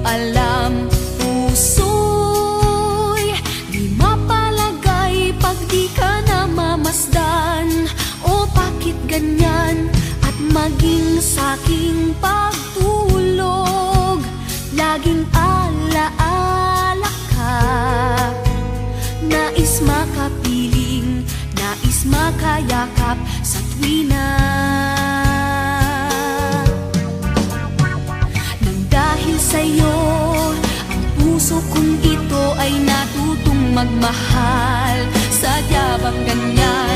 alam, puso'y di mapalagay pag di ka namamasdan. O bakit ganyan? At maging sa'king pagtulog, laging alaala ka. Nais makapiling, nais makayakap sa tuwina. Nang dahil sa'yo, ang puso kong ito ay natutong magmahal. Sadya bang ganyan?